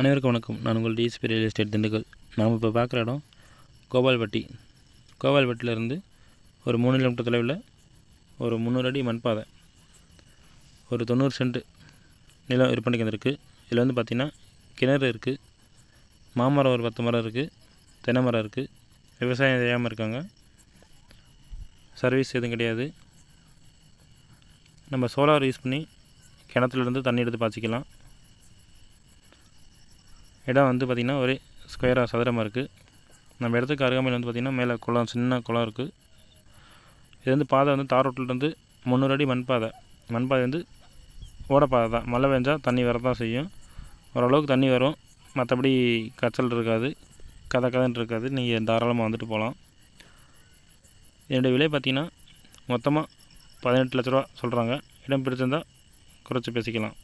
அனைவருக்கும் வணக்கம். நான் உங்கள் டிஎஸ்பி ரியல் எஸ்டேட் திண்டுக்கல். நாம் இப்போ பார்க்குற இடம் கோபால்பட்டி. கோபால்பட்டியிலேருந்து ஒரு 3 கிலோமீட்டர் தொலைவில் ஒரு 300 அடி மண்பாதை, ஒரு 90 சென்ட் நிலம் விற்பனைக்கு வந்திருக்கு. இதில் வந்து பார்த்திங்கன்னா கிணறு இருக்குது, மாமரம் ஒரு 10 மரம் இருக்குது, தென்னை மரம் இருக்குது. விவசாயம் செய்யாமல் இருக்காங்க, சர்வீஸ் எதுவும் கிடையாது. நம்ம சோலார் யூஸ் பண்ணி கிணத்துலேருந்து தண்ணி எடுத்து பாய்ச்சிக்கலாம். இடம் வந்து பார்த்திங்கன்னா ஒரே ஸ்கொயராக சதுரமாக இருக்குது. நம்ம இடத்துக்கு அருகாமையில் வந்து பார்த்திங்கன்னா மேலே குளம், சின்ன குளம் இருக்குது. இது வந்து பாதை வந்து தார் ரோட்டிலேருந்து 300 அடி மண்பாதை. மண்பாதை வந்து ஓடப்பாதை தான். மழை பெஞ்சால் தண்ணி வரதான் செய்யும். ஓரளவுக்கு தண்ணி வரும், மற்றபடி கச்சல் இருக்காது, கதன்னு இருக்காது. நீங்கள் தாராளமாக வந்துட்டு போகலாம். என்னுடைய விலை பார்த்திங்கன்னா மொத்தமாக 18 லட்ச ரூபா சொல்கிறாங்க. இடம் பிடிச்சிருந்தால் குறைச்சி பேசிக்கலாம்.